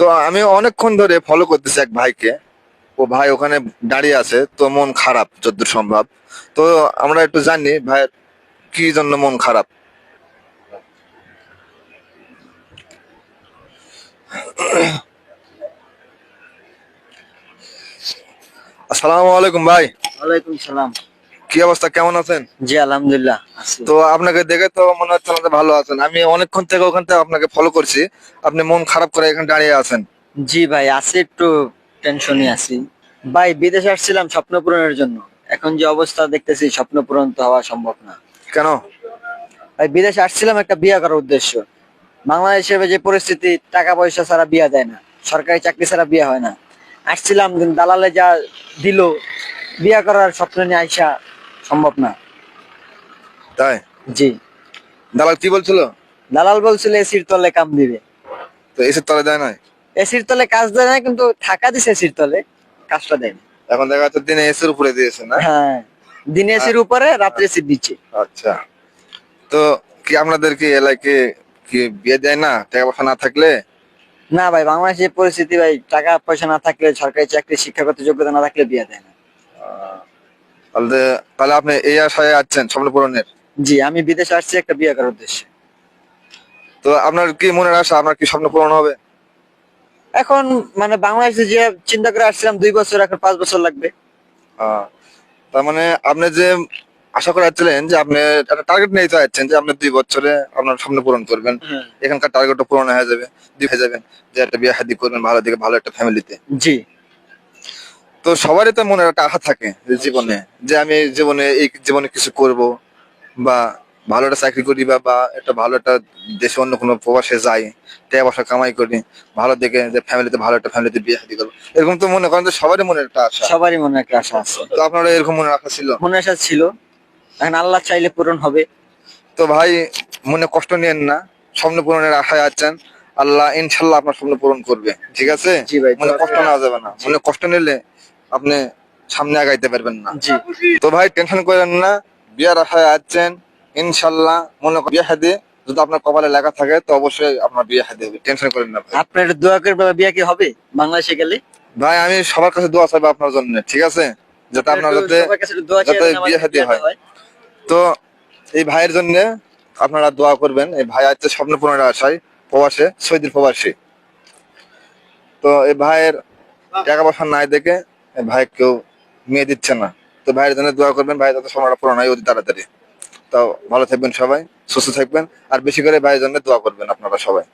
তো আমি অনেকক্ষণ ধরে ফলো করতেছি এক ভাইকে। ও ভাই ওখানে দাঁড়িয়ে আছে, তো মন খারাপ যতদূর সম্ভব। তো আমরা একটু জানি ভাইয়ের কি জন্য মন খারাপ। আসসালামু আলাইকুম ভাই। ওয়ালাইকুম সালাম। কি অবস্থা, কেমন আছেন? জি আলহামদুলিল্লাহ আছি। তো আপনাকে দেখে তো মনে হচ্ছে আমাদের ভালো আছেন। আমি অনেকক্ষণ থেকে ওখান থেকে আপনাকে ফলো করছি, আপনি মন খারাপ করে এখানে দাঁড়িয়ে আছেন। জি ভাই আছি, একটু টেনশনে আছি। ভাই বিদেশে আসছিলাম স্বপ্ন পূরণের জন্য। এখন যে অবস্থা দেখতেছি স্বপ্ন পূরণ তো হওয়া সম্ভব না। কেন? ভাই বিদেশে আসছিলাম একটা বিয়ে করার উদ্দেশ্য। বাংলাদেশের যে পরিস্থিতি, টাকা পয়সা ছাড়া বিয়ে দেয় না, সরকারি চাকরি ছাড়া বিয়ে হয় না। আসছিলাম কিন্তু দালালে যা দিল, বিয়ে করার স্বপ্ন নিয়ে আইসা সম্ভব না। তাই? জি। দালাল কি বলছিল? দালাল বলছিল এসির তলে কাম দিবে। তো এসে তলে দেয় নাই? এসির তলে কাজ দেয় না, কিন্তু টাকা দিছে এসির তলে, কাজটা দেয় না। এখন দেখা যাচ্ছে দিনে এসির উপরে দিয়েছে না? হ্যাঁ, দিনে এসির উপরে, রাত্রে এসির নিচে। আচ্ছা। তো কি আপনাদের কি এলাকায় কি বিয়ে দেয় না টাকা পয়সা না থাকলে? না ভাই, বাংলাদেশের পরিস্থিতি ভাই, টাকা পয়সা না থাকলে, সরকারি চাকরি, শিক্ষাগত যোগ্যতা না থাকলে বিয়ে দেয় না। তাহলে তাহলে আপনি এই আশায় আছেন স্বপ্ন পূরণের? জি, আমি বিদেশে আসছি একটা বিয়ে করার উদ্দেশ্যে। তো আপনার কি মনের আশা, আপনার কি স্বপ্ন পূরণ হবে? এখন মানে বাংলাদেশে যে চিন্তা করে আসছিলাম 2 বছর, এখন 5 বছর লাগবে। আহ, তার মানে আপনি যে আশা করে যাচ্ছিলেন যে আপনি একটা টার্গেট নিয়ে যাচ্ছেন যে আপনি 2 বছরে আপনার স্বপ্ন পূরণ করবেন, হ্যাঁ। এখানকার টার্গেটটা পূরণ হয়ে যাবে, হয়ে যাবেন, যে একটা বিয়ে শাদী করবেন ভালো দিকে, ভালো একটা ফ্যামিলিতে। জি। তো সবারই তো মনে একটা আশা থাকে যে জীবনে, যে আমি জীবনে এই জীবনে কিছু করব, বা ভালো একটা চাকরি করি, বা একটা ভালো একটা দেশে অন্য কোনো প্রবাসে যাই, টাকা পয়সা কামাই করি, ভালো দেখে যে ফ্যামিলিতে, ভালো একটা ফ্যামিলিতে বিয়ে শাদী করবো, এরকম তো মনে করেন যে সবারই মনে একটা আশা। সবারই মনে একটা আশা আছে। তো আপনার এরকম মনে আশা ছিল? মনে আশা ছিল, এখন আল্লাহ চাইলে পূরণ হবে। তো ভাই মনে কষ্ট নিয়েন না, স্বপ্ন পূরণের আশায় আছেন, আল্লাহ ইনশাল্লাহ আপনার স্বপ্ন পূরণ করবে, ঠিক আছে? জি ভাই, মনে কষ্ট নেওয়া যাবে না, মনে কষ্ট নিলে আপনি সামনে আগাইতে পারবেন না। জি। তো ভাই টেনশন করেন না, বিয়ার আশায় আছেন, ইনশাল্লাহ মনে করেন বিয়ে শাদী যদি আপনার কপালে লেখা থাকে তো অবশ্যই আপনার বিয়ে শাদী হবে, টেনশন করেন না ভাই। আপনার দোয়া করবে, বিয়ে কি হবে বাংলাদেশে গেলে? ভাই আমি সবার কাছে দোয়া চাইবো আপনার জন্য, ঠিক আছে? যাতে আপনার যাতে সবার কাছে দোয়া যাতে চাইবেন, বিয়ে আমাদের শাদী বিয়েটা হয়। হয়। তো এই ভাইয়ের জন্য আপনারা দোয়া করবেন। এই ভাই আছে স্বপ্ন পূরণের আশায় প্রবাসে, সৌদির প্রবাসী। তো এই ভাইয়ের টাকা পয়সা নাই দেখে এই ভাই কেউ মেয়ে দিচ্ছে না। তো ভাইয়ের জন্য দোয়া করবেন, ভাই যাতে স্বপ্নটা পূরণ হয় অতি তাড়াতাড়ি। তো ভালো থাকবেন সবাই, সুস্থ থাকবেন, আর বেশি করে ভাইয়ের জন্য দোয়া করবেন আপনারা সবাই।